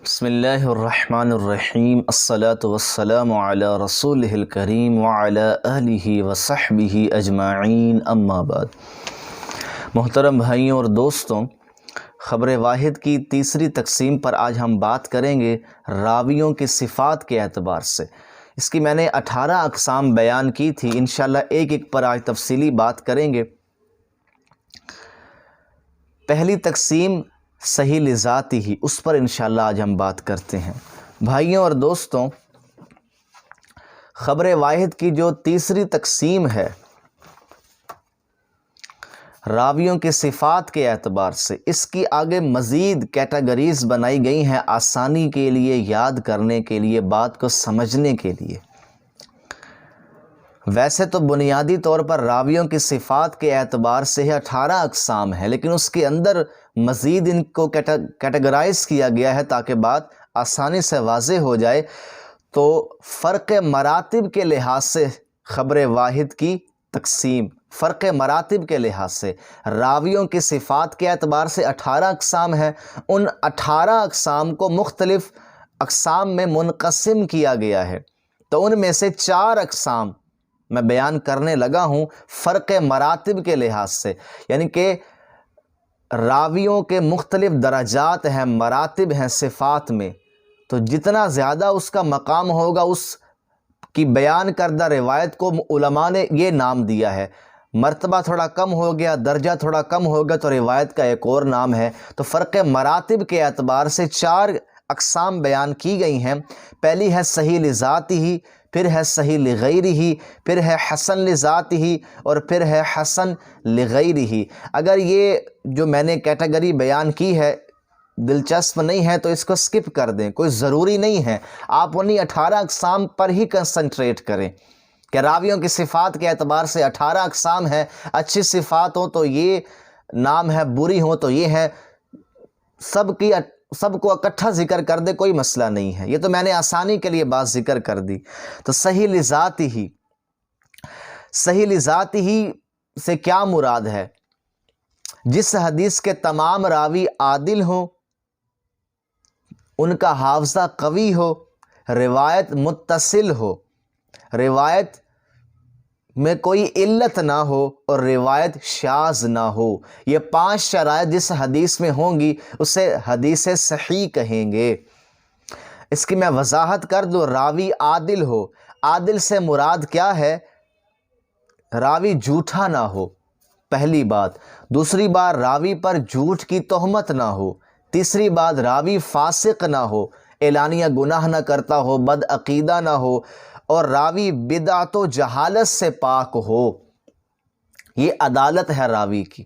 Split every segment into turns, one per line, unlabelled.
بسم اللہ الرحمن الرحیم الصلاة والسلام علی رسولہ الکریم وعلی آلہ وصحبہ اجمعین اما بعد۔ محترم بھائیوں اور دوستوں، خبر واحد کی تیسری تقسیم پر آج ہم بات کریں گے راویوں کی صفات کے اعتبار سے۔ اس کی میں نے 18 اقسام بیان کی تھی، انشاءاللہ ایک ایک پر آج تفصیلی بات کریں گے۔ پہلی تقسیم صحیح لذاتی ہی، اس پر انشاءاللہ آج ہم بات کرتے ہیں۔ بھائیوں اور دوستوں، خبر واحد کی جو تیسری تقسیم ہے راویوں کی صفات کے اعتبار سے، اس کی آگے مزید کیٹیگریز بنائی گئی ہیں آسانی کے لیے، یاد کرنے کے لیے، بات کو سمجھنے کے لیے۔ ویسے تو بنیادی طور پر راویوں کی صفات کے اعتبار سے 18 اقسام ہیں، لیکن اس کے اندر مزید ان کو کیٹیگرائز کیا گیا ہے تاکہ بات آسانی سے واضح ہو جائے۔ تو فرق مراتب کے لحاظ سے خبر واحد کی تقسیم، فرق مراتب کے لحاظ سے راویوں کی صفات کے اعتبار سے 18 اقسام ہیں۔ ان 18 اقسام کو مختلف اقسام میں منقسم کیا گیا ہے، تو ان میں سے 4 اقسام میں بیان کرنے لگا ہوں فرق مراتب کے لحاظ سے، یعنی کہ راویوں کے مختلف درجات ہیں، مراتب ہیں صفات میں، تو جتنا زیادہ اس کا مقام ہوگا اس کی بیان کردہ روایت کو علماء نے یہ نام دیا ہے۔ مرتبہ تھوڑا کم ہو گیا، درجہ تھوڑا کم ہو گیا تو روایت کا ایک اور نام ہے۔ تو فرق مراتب کے اعتبار سے 4 اقسام بیان کی گئی ہیں۔ پہلی ہے صحیح لذاتی ہی، پھر ہے صحیح لغیرہ، پھر ہے حسن لذاتہ، اور پھر ہے حسن لغیرہ۔ اگر یہ جو میں نے کیٹیگری بیان کی ہے دلچسپ نہیں ہے تو اس کو سکپ کر دیں، کوئی ضروری نہیں ہے، آپ انہی 18 اقسام پر ہی کنسنٹریٹ کریں کہ راویوں کی صفات کے اعتبار سے 18 اقسام ہیں، اچھی صفات ہوں تو یہ نام ہے، بری ہوں تو یہ ہے، سب کو اکٹھا ذکر کر دے، کوئی مسئلہ نہیں ہے۔ یہ تو میں نے آسانی کے لیے بات ذکر کر دی۔ تو صحیح لذاتی ہی، صحیح لذاتی ہی سے کیا مراد ہے؟ جس حدیث کے تمام راوی عادل ہوں، ان کا حافظہ قوی ہو، روایت متصل ہو، روایت میں کوئی علت نہ ہو اور روایت شاذ نہ ہو، یہ 5 شرائط جس حدیث میں ہوں گی اسے حدیث صحیح کہیں گے۔ اس کی میں وضاحت کر دوں، راوی عادل ہو، عادل سے مراد کیا ہے؟ راوی جھوٹا نہ ہو، پہلی بات۔ دوسری بات، راوی پر جھوٹ کی تہمت نہ ہو۔ تیسری بات، راوی فاسق نہ ہو، اعلانیہ گناہ نہ کرتا ہو، بد عقیدہ نہ ہو، اور راوی بدعت و جہالت سے پاک ہو۔ یہ عدالت ہے راوی کی۔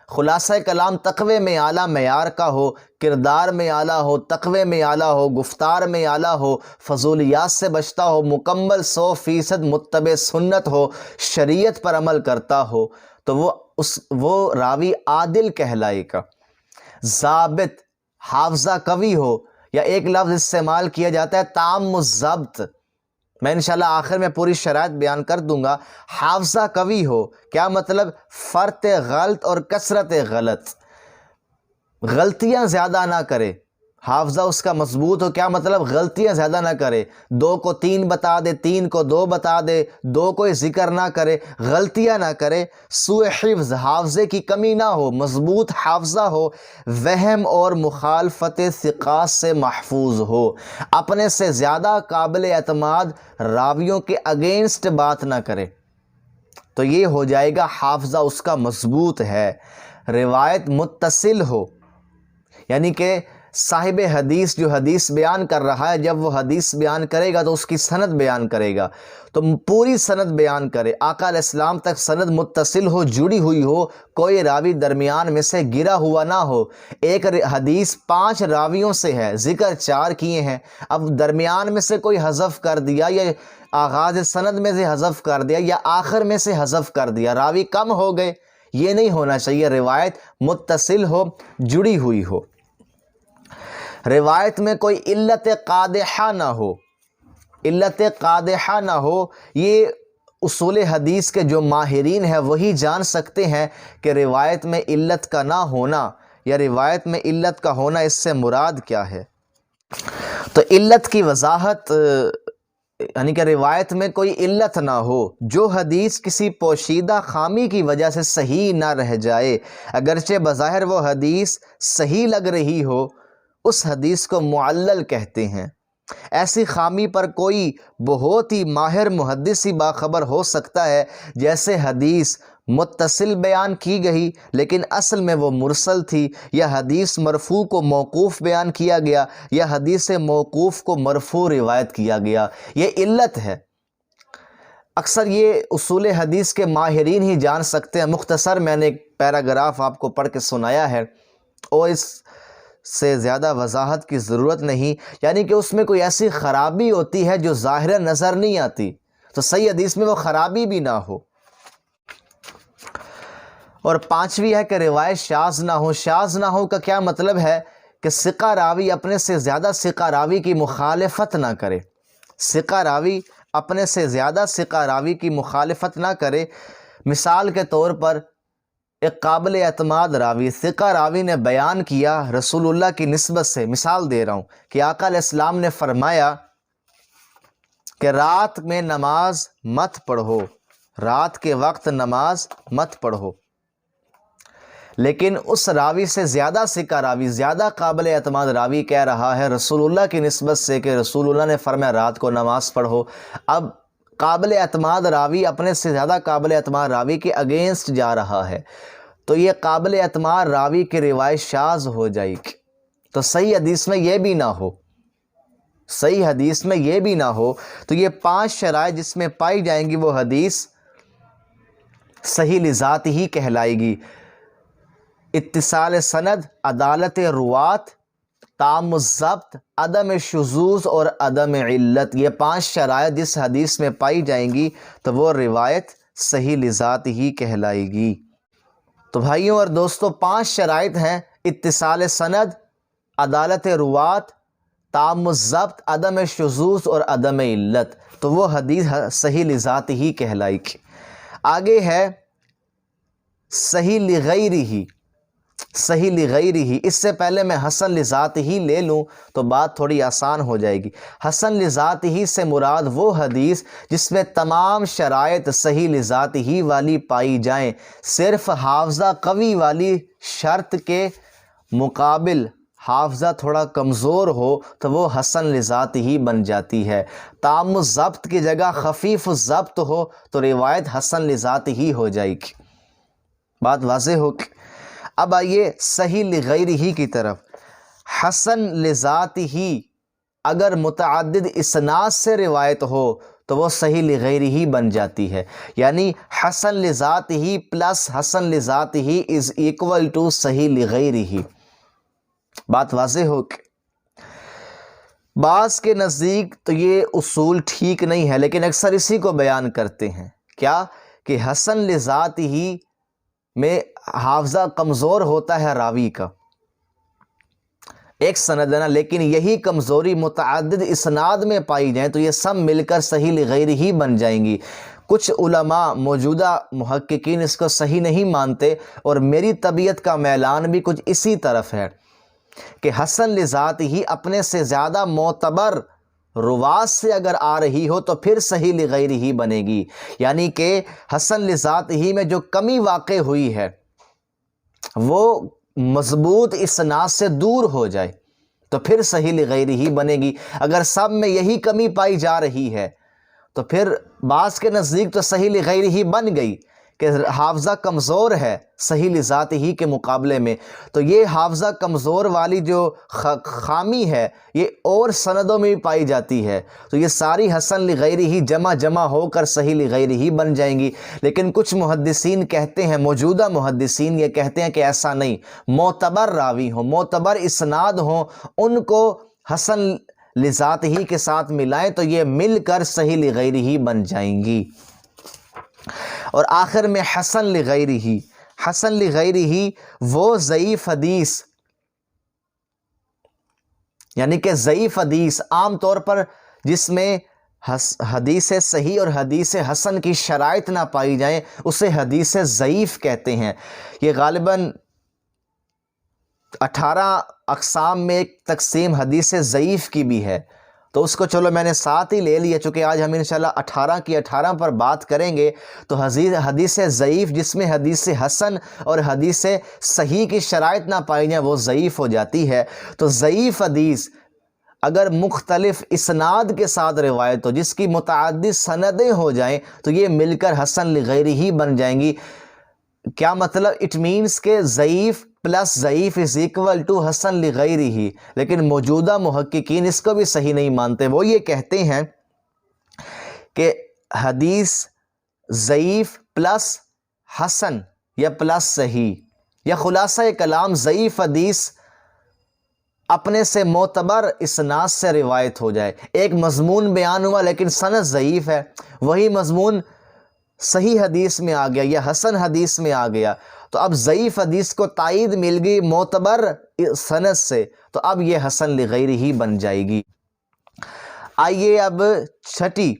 خلاصہ کلام تقوی میں اعلیٰ معیار کا ہو، کردار میں اعلیٰ ہو، تقوی میں اعلیٰ ہو، گفتار میں اعلیٰ ہو، فضولیات سے بچتا ہو، مکمل 100% متبع سنت ہو، شریعت پر عمل کرتا ہو، تو وہ راوی عادل کہلائے گا۔ ضابط، حافظہ قوی ہو، یا ایک لفظ استعمال کیا جاتا ہے تام الضبط، میں انشاءاللہ آخر میں پوری شرائط بیان کر دوں گا۔ حافظہ قوی ہو، کیا مطلب؟ فرط غلط اور کثرت غلط، غلطیاں زیادہ نہ کرے۔ حافظہ اس کا مضبوط ہو، کیا مطلب؟ غلطیاں زیادہ نہ کرے، 2 کو 3 بتا دے، 3 کو 2 بتا دے، 2 کو ذکر نہ کرے، غلطیاں نہ کرے۔ سوء حفظ، حافظے کی کمی نہ ہو، مضبوط حافظہ ہو، وہم اور مخالفت ثقات سے محفوظ ہو، اپنے سے زیادہ قابل اعتماد راویوں کے اگینسٹ بات نہ کرے، تو یہ ہو جائے گا حافظہ اس کا مضبوط ہے۔ روایت متصل ہو، یعنی کہ صاحب حدیث جو حدیث بیان کر رہا ہے، جب وہ حدیث بیان کرے گا تو اس کی سند بیان کرے گا، تو پوری سند بیان کرے، آقا علیہ السلام تک سند متصل ہو، جڑی ہوئی ہو، کوئی راوی درمیان میں سے گرا ہوا نہ ہو۔ ایک حدیث 5 راویوں سے ہے، ذکر 4 کیے ہیں، اب درمیان میں سے کوئی حذف کر دیا، یا آغاز سند میں سے حذف کر دیا، یا آخر میں سے حذف کر دیا، راوی کم ہو گئے، یہ نہیں ہونا چاہیے۔ روایت متصل ہو، جڑی ہوئی ہو، روایت میں کوئی علت قادحہ نہ ہو، علت قادحہ نہ ہو۔ یہ اصول حدیث کے جو ماہرین ہیں وہی جان سکتے ہیں کہ روایت میں علت کا نہ ہونا یا روایت میں علت کا ہونا اس سے مراد کیا ہے۔ تو علت کی وضاحت یعنی کہ روایت میں کوئی علت نہ ہو، جو حدیث کسی پوشیدہ خامی کی وجہ سے صحیح نہ رہ جائے، اگرچہ بظاہر وہ حدیث صحیح لگ رہی ہو، اس حدیث کو معلل کہتے ہیں۔ ایسی خامی پر کوئی بہت ہی ماہر محدث ہی باخبر ہو سکتا ہے، جیسے حدیث متصل بیان کی گئی لیکن اصل میں وہ مرسل تھی، یا حدیث مرفوع کو موقوف بیان کیا گیا، یا حدیث موقوف کو مرفوع روایت کیا گیا۔ یہ علت ہے۔ اکثر یہ اصول حدیث کے ماہرین ہی جان سکتے ہیں۔ مختصر میں نے ایک پیراگراف آپ کو پڑھ کے سنایا ہے، اور اس سے زیادہ وضاحت کی ضرورت نہیں، یعنی کہ اس میں کوئی ایسی خرابی ہوتی ہے جو ظاہر نظر نہیں آتی، تو صحیح حدیث میں وہ خرابی بھی نہ ہو۔ اور پانچویں ہے کہ روایت شاذ نہ ہو۔ شاذ نہ ہو کا کیا مطلب ہے؟ کہ ثقہ راوی اپنے سے زیادہ ثقہ راوی کی مخالفت نہ کرے۔ ثقہ راوی اپنے سے زیادہ ثقہ راوی کی مخالفت نہ کرے۔ مثال کے طور پر ایک قابل اعتماد راوی، ثقہ راوی نے بیان کیا رسول اللہ کی نسبت سے، مثال دے رہا ہوں کہ آقا علیہ السلام نے فرمایا کہ رات میں نماز مت پڑھو، رات کے وقت نماز مت پڑھو، لیکن اس راوی سے زیادہ ثقہ راوی، زیادہ قابل اعتماد راوی کہہ رہا ہے رسول اللہ کی نسبت سے کہ رسول اللہ نے فرمایا رات کو نماز پڑھو۔ اب قابل اعتماد راوی اپنے سے زیادہ قابل اعتماد راوی کے اگینسٹ جا رہا ہے، تو یہ قابل اعتماد راوی کی روایت شاذ ہو جائے گی۔ تو صحیح حدیث میں یہ بھی نہ ہو، صحیح حدیث میں یہ بھی نہ ہو۔ تو یہ 5 شرائط جس میں پائی جائیں گی وہ حدیث صحیح لذات ہی کہلائے گی۔ اتصال سند، عدالت روات، تام الضبط، عدم شذوذ اور عدم علت، یہ 5 شرائط جس حدیث میں پائی جائیں گی تو وہ روایت صحیح لذات ہی کہلائے گی۔ تو بھائیوں اور دوستوں 5 شرائط ہیں: اتصال سند، عدالت روات، تام الضبط، عدم شذوذ اور عدم علت، تو وہ حدیث صحیح لذات ہی کہلائے گی۔ آگے ہے صحیح لغیرہ۔ صحیح لغیرہ، اس سے پہلے میں حسن لذات ہی لے لوں تو بات تھوڑی آسان ہو جائے گی۔ حسن لذات ہی سے مراد وہ حدیث جس میں تمام شرائط صحیح لذات ہی والی پائی جائیں، صرف حافظہ قوی والی شرط کے مقابل حافظہ تھوڑا کمزور ہو تو وہ حسن لذات ہی بن جاتی ہے۔ تام الضبط کی جگہ خفیف الضبط ہو تو روایت حسن لذات ہی ہو جائے گی۔ بات واضح ہو گی؟ اب آئیے صحیح لغیرہ کی طرف۔ حسن لذات ہی اگر متعدد اسناد سے روایت ہو تو وہ صحیح لغیرہ بن جاتی ہے، یعنی حسن لذات ہی پلس حسن لذات ہی از ایکول ٹو صحیح لغیرہ۔ بات واضح ہو گئی؟ بعض کے نزدیک تو یہ اصول ٹھیک نہیں ہے، لیکن اکثر اسی کو بیان کرتے ہیں، کیا کہ حسن لذات ہی میں حافظہ کمزور ہوتا ہے راوی کا، ایک سند ہے نا، لیکن یہی کمزوری متعدد اسناد میں پائی جائیں تو یہ سب مل کر صحیح لغیرہ ہی بن جائیں گی۔ کچھ علماء، موجودہ محققین اس کو صحیح نہیں مانتے، اور میری طبیعت کا میلان بھی کچھ اسی طرف ہے کہ حسن لذات ہی اپنے سے زیادہ معتبر رواة سے اگر آ رہی ہو تو پھر صحیح لغیرہ ہی بنے گی، یعنی کہ حسن لذات ہی میں جو کمی واقع ہوئی ہے وہ مضبوط اسناد سے دور ہو جائے تو پھر صحیح لغیرہ ہی بنے گی۔ اگر سب میں یہی کمی پائی جا رہی ہے تو پھر بعض کے نزدیک تو صحیح لغیرہ ہی بن گئی کہ حافظہ کمزور ہے صحیح لذات ہی کے مقابلے میں، تو یہ حافظہ کمزور والی جو خامی ہے یہ اور سندوں میں بھی پائی جاتی ہے، تو یہ ساری حسن لغیرہ ہی جمع ہو کر صحیح لغیرہ ہی بن جائیں گی۔ لیکن کچھ محدثین کہتے ہیں، موجودہ محدثین یہ کہتے ہیں کہ ایسا نہیں، معتبر راوی ہوں، معتبر اسناد ہوں، ان کو حسن لذات ہی کے ساتھ ملائیں تو یہ مل کر صحیح لغیرہ ہی بن جائیں گی۔ اور آخر میں حسن لغیرہ۔ حسن لغیرہ وہ ضعیف حدیث، یعنی کہ ضعیف حدیث عام طور پر جس میں حدیث صحیح اور حدیث حسن کی شرائط نہ پائی جائیں اسے حدیث ضعیف کہتے ہیں۔ یہ غالباً 18 اقسام میں ایک تقسیم حدیث ضعیف کی بھی ہے، تو اس کو چلو میں نے ساتھ ہی لے لیا، چونکہ آج ہم انشاءاللہ 18 کی 18 پر بات کریں گے۔ تو حدیث ضعیف جس میں حدیث حسن اور حدیث صحیح کی شرائط نہ پائی جائیں وہ ضعیف ہو جاتی ہے۔ تو ضعیف حدیث اگر مختلف اسناد کے ساتھ روایت ہو، جس کی متعدد سندیں ہو جائیں، تو یہ مل کر حسن لغیرہ ہی بن جائیں گی۔ کیا مطلب؟ اٹ مینس کہ ضعیف پلس ضعیف از ایکول ٹو حسن لغیرہ ہی، لیکن موجودہ محققین اس کو بھی صحیح نہیں مانتے۔ وہ یہ کہتے ہیں کہ حدیث ضعیف پلس حسن یا پلس صحیح، یا خلاصہ کلام ضعیف حدیث اپنے سے معتبر اسناد سے روایت ہو جائے۔ ایک مضمون بیان ہوا لیکن سند ضعیف ہے، وہی مضمون صحیح حدیث میں آ گیا یا حسن حدیث میں آ گیا، تو اب ضعیف حدیث کو تائید مل گئی معتبر سند سے، تو اب یہ حسن لغیرہ ہی بن جائے گی۔ آئیے اب چھٹی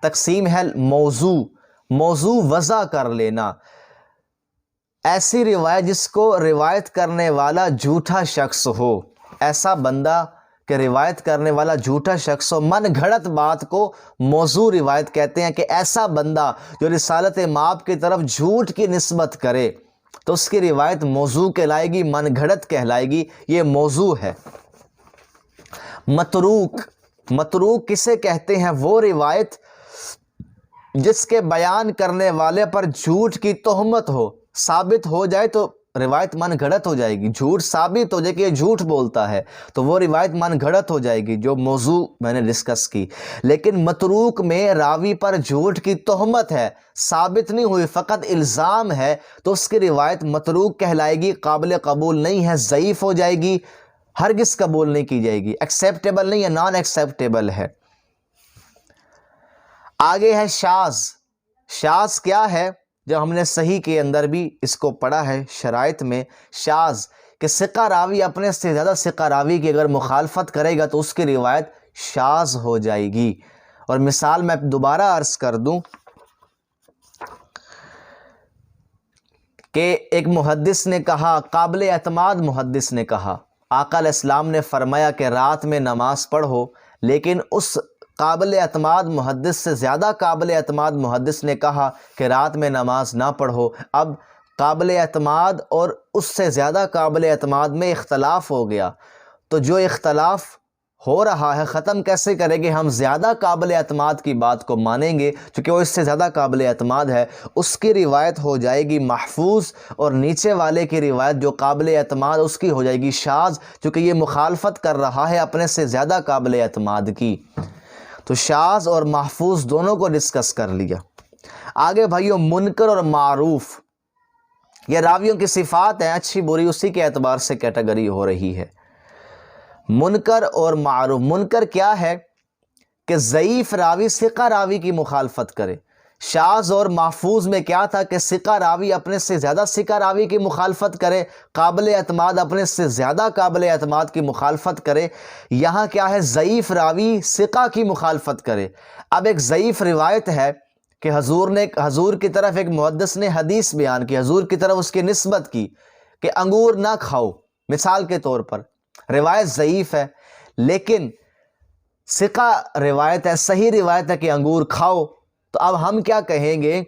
تقسیم ہے موضوع۔ موضوع وضع کر لینا، ایسی روایت جس کو روایت کرنے والا جھوٹا شخص ہو، ایسا بندہ کہ روایت کرنے والا جھوٹا شخص ہو، من گھڑت بات کو موضوع روایت کہتے ہیں، کہ ایسا بندہ جو رسالت مآب کی طرف جھوٹ کی نسبت کرے تو اس کی روایت موضوع کہلائے گی، من گھڑت کہلائے گی، یہ موضوع ہے۔ متروک، متروک کسے کہتے ہیں؟ وہ روایت جس کے بیان کرنے والے پر جھوٹ کی تہمت ہو، ثابت ہو جائے تو روایت من گھڑت ہو جائے گی۔ جھوٹ ثابت ہو جائے کہ یہ جھوٹ بولتا ہے تو وہ روایت من گھڑت ہو جائے گی، جو موضوع میں نے ڈسکس کی۔ لیکن متروک میں راوی پر جھوٹ کی تہمت ہے، ثابت نہیں ہوئی، فقط الزام ہے، تو اس کی روایت متروک کہلائے گی، قابل قبول نہیں ہے، ضعیف ہو جائے گی، ہرگز قبول نہیں کی جائے گی، ایکسیپٹیبل نہیں ہے، نان ایکسیپٹیبل ہے۔ آگے ہے شاذ۔ شاذ کیا ہے؟ جب ہم نے صحیح کے اندر بھی اس کو پڑھا ہے شرائط میں، شاذ کہ ثقہ راوی اپنے سے زیادہ ثقہ راوی کی اگر مخالفت کرے گا تو اس کی روایت شاذ ہو جائے گی۔ اور مثال میں دوبارہ عرض کر دوں کہ ایک محدث نے کہا، قابل اعتماد محدث نے کہا، آقا علیہ السلام نے فرمایا کہ رات میں نماز پڑھو، لیکن اس قابل اعتماد محدث سے زیادہ قابل اعتماد محدث نے کہا کہ رات میں نماز نہ پڑھو۔ اب قابل اعتماد اور اس سے زیادہ قابل اعتماد میں اختلاف ہو گیا، تو جو اختلاف ہو رہا ہے ختم کیسے کریں گے؟ ہم زیادہ قابل اعتماد کی بات کو مانیں گے چونکہ وہ اس سے زیادہ قابل اعتماد ہے، اس کی روایت ہو جائے گی محفوظ، اور نیچے والے کی روایت جو قابل اعتماد اس کی ہو جائے گی شاذ، چونکہ یہ مخالفت کر رہا ہے اپنے سے زیادہ قابل اعتماد کی۔ تو شاذ اور محفوظ دونوں کو ڈسکس کر لیا۔ آگے بھائیو منکر اور معروف، یہ راویوں کی صفات ہیں، اچھی بری اسی کے اعتبار سے کیٹیگری ہو رہی ہے۔ منکر اور معروف، منکر کیا ہے؟ کہ ضعیف راوی ثقہ راوی کی مخالفت کرے۔ شاذ اور محفوظ میں کیا تھا؟ کہ ثقہ راوی اپنے سے زیادہ ثقہ راوی کی مخالفت کرے، قابل اعتماد اپنے سے زیادہ قابل اعتماد کی مخالفت کرے۔ یہاں کیا ہے؟ ضعیف راوی ثقہ کی مخالفت کرے۔ اب ایک ضعیف روایت ہے کہ حضور کی طرف ایک محدث نے حدیث بیان کی، حضور کی طرف اس کی نسبت کی کہ انگور نہ کھاؤ، مثال کے طور پر روایت ضعیف ہے، لیکن ثقہ روایت ہے، صحیح روایت ہے کہ انگور کھاؤ۔ تو اب ہم کیا کہیں گے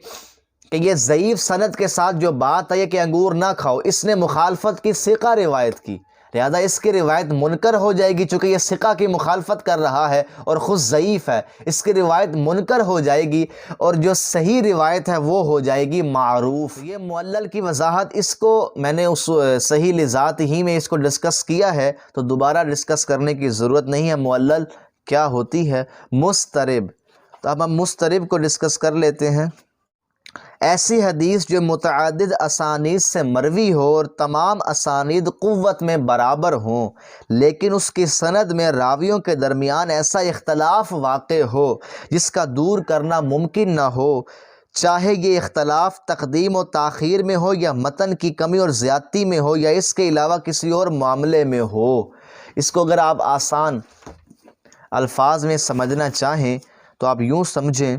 کہ یہ ضعیف سند کے ساتھ جو بات ہے کہ انگور نہ کھاؤ، اس نے مخالفت کی ثقہ روایت کی، لہذا اس کی روایت منکر ہو جائے گی، چونکہ یہ ثقہ کی مخالفت کر رہا ہے اور خود ضعیف ہے، اس کی روایت منکر ہو جائے گی، اور جو صحیح روایت ہے وہ ہو جائے گی معروف۔ یہ معلل کی وضاحت اس کو میں نے اس صحیح لذات ہی میں اس کو ڈسکس کیا ہے، تو دوبارہ ڈسکس کرنے کی ضرورت نہیں ہے۔ معلل کیا ہوتی ہے؟ مضطرب۔ تو اب ہم مضطرب کو ڈسکس کر لیتے ہیں۔ ایسی حدیث جو متعدد اسانید سے مروی ہو اور تمام اسانید قوت میں برابر ہوں، لیکن اس کی سند میں راویوں کے درمیان ایسا اختلاف واقع ہو جس کا دور کرنا ممکن نہ ہو، چاہے یہ اختلاف تقدیم و تاخیر میں ہو یا متن کی کمی اور زیادتی میں ہو یا اس کے علاوہ کسی اور معاملے میں ہو۔ اس کو اگر آپ آسان الفاظ میں سمجھنا چاہیں تو آپ یوں سمجھیں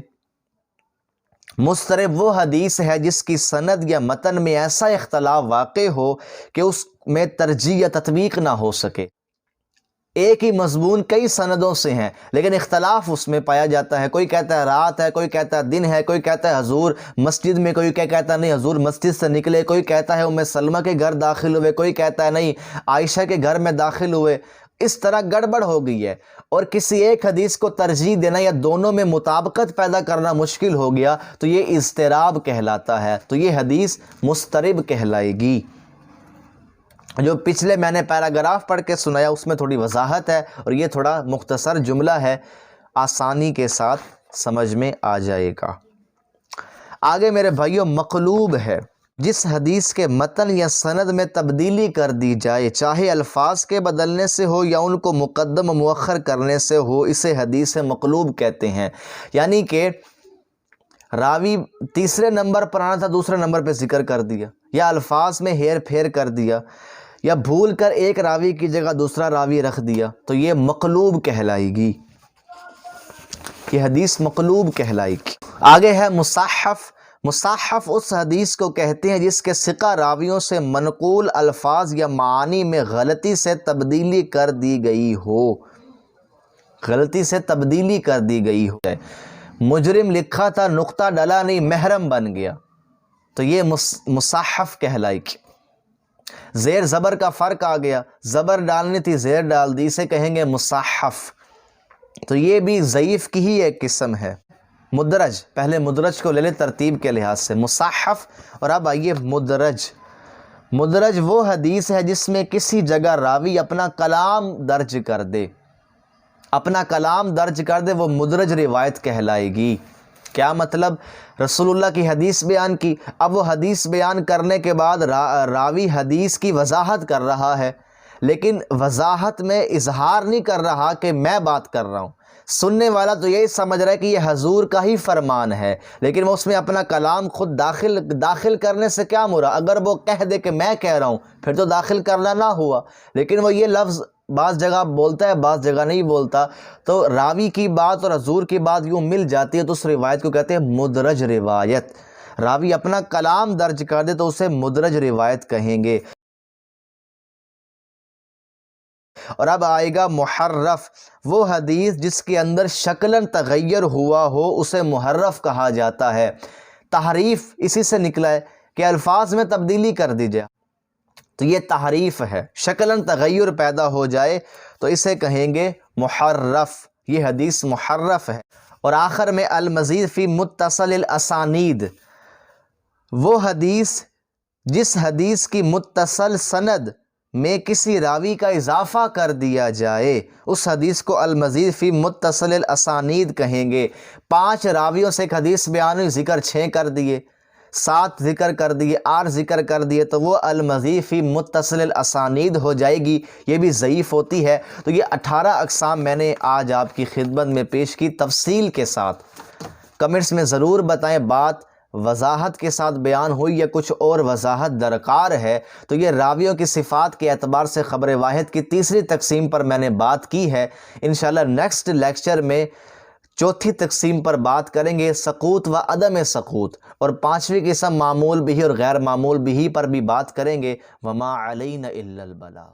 مضطرب وہ حدیث ہے جس کی سند یا متن میں ایسا اختلاف واقع ہو کہ اس میں ترجیح یا تطبیق نہ ہو سکے۔ ایک ہی مضمون کئی سندوں سے ہیں لیکن اختلاف اس میں پایا جاتا ہے، کوئی کہتا ہے رات ہے، کوئی کہتا ہے دن ہے، کوئی کہتا ہے حضور مسجد میں، کوئی کہتا ہے نہیں حضور مسجد سے نکلے، کوئی کہتا ہے ام سلمہ کے گھر داخل ہوئے، کوئی کہتا ہے نہیں عائشہ کے گھر میں داخل ہوئے۔ اس طرح گڑبڑ ہو گئی ہے اور کسی ایک حدیث کو ترجیح دینا یا دونوں میں مطابقت پیدا کرنا مشکل ہو گیا تو یہ اضطراب کہلاتا ہے، تو یہ حدیث مضطرب کہلائے گی۔ جو پچھلے میں نے پیراگراف پڑھ کے سنایا اس میں تھوڑی وضاحت ہے اور یہ تھوڑا مختصر جملہ ہے، آسانی کے ساتھ سمجھ میں آ جائے گا۔ آگے میرے بھائیوں، مقلوب ہے جس حدیث کے متن یا سند میں تبدیلی کر دی جائے، چاہے الفاظ کے بدلنے سے ہو یا ان کو مقدم و مؤخر کرنے سے ہو، اسے حدیث مقلوب کہتے ہیں۔ یعنی کہ راوی تیسرے نمبر پر آنا تھا دوسرے نمبر پہ ذکر کر دیا، یا الفاظ میں ہیر پھیر کر دیا، یا بھول کر ایک راوی کی جگہ دوسرا راوی رکھ دیا، تو یہ مقلوب کہلائے گی، یہ حدیث مقلوب کہلائے گی۔ آگے ہے مصحف۔ مصحف اس حدیث کو کہتے ہیں جس کے ثقہ راویوں سے منقول الفاظ یا معانی میں غلطی سے تبدیلی کر دی گئی ہو، غلطی سے تبدیلی کر دی گئی ہو۔ مجرم لکھا تھا نقطہ ڈلا نہیں، محرم بن گیا، تو یہ مصحف کہلائے گی۔ زیر زبر کا فرق آ گیا، زبر ڈالنی تھی زیر ڈال دی، اسے کہیں گے مصحف، تو یہ بھی ضعیف کی ہی ایک قسم ہے۔ مدرج، پہلے مدرج کو لے لیں ترتیب کے لحاظ سے، مصحف، اور اب آئیے مدرج۔ مدرج وہ حدیث ہے جس میں کسی جگہ راوی اپنا کلام درج کر دے، اپنا کلام درج کر دے، وہ مدرج روایت کہلائے گی۔ کیا مطلب؟ رسول اللہ کی حدیث بیان کی، اب وہ حدیث بیان کرنے کے بعد راوی حدیث کی وضاحت کر رہا ہے، لیکن وضاحت میں اظہار نہیں کر رہا کہ میں بات کر رہا ہوں۔ سننے والا تو یہی سمجھ رہا ہے کہ یہ حضور کا ہی فرمان ہے، لیکن وہ اس میں اپنا کلام خود داخل کرنے سے کیا مراد؟ اگر وہ کہہ دے کہ میں کہہ رہا ہوں پھر تو داخل کرنا نہ ہوا، لیکن وہ یہ لفظ بعض جگہ بولتا ہے بعض جگہ نہیں بولتا، تو راوی کی بات اور حضور کی بات یوں مل جاتی ہے، تو اس روایت کو کہتے ہیں مدرج روایت۔ راوی اپنا کلام درج کر دے تو اسے مدرج روایت کہیں گے۔ اور اب آئے گا محرف، وہ حدیث جس کے اندر شکلاً تغیر ہوا ہو اسے محرف کہا جاتا ہے۔ تحریف اسی سے نکلا ہے کہ الفاظ میں تبدیلی کر دی جائے، تو یہ تحریف ہے، شکلاً تغیر پیدا ہو جائے تو اسے کہیں گے محرف، یہ حدیث محرف ہے۔ اور آخر میں المزید فی متصل الاسانید، وہ حدیث جس حدیث کی متصل سند میں کسی راوی کا اضافہ کر دیا جائے، اس حدیث کو المزید فی متصل الاسانید کہیں گے۔ 5 راویوں سے ایک حدیث بیان ہوئی، ذکر 6 کر دیے، 7 ذکر کر دیے، 8 ذکر کر دیے، تو وہ المزید فی متصل الاسانید ہو جائے گی، یہ بھی ضعیف ہوتی ہے۔ تو یہ 18 اقسام میں نے آج آپ کی خدمت میں پیش کی تفصیل کے ساتھ۔ کمنٹس میں ضرور بتائیں بات وضاحت کے ساتھ بیان ہوئی یا کچھ اور وضاحت درکار ہے۔ تو یہ راویوں کی صفات کے اعتبار سے خبر واحد کی تیسری تقسیم پر میں نے بات کی ہے۔ انشاءاللہ نیکسٹ لیکچر میں چوتھی تقسیم پر بات کریں گے، سقوط و عدم سقوط، اور 5ویں قسم معمول بھی اور غیر معمول بھی پر بھی بات کریں گے۔ وما علینا الا البلاغ۔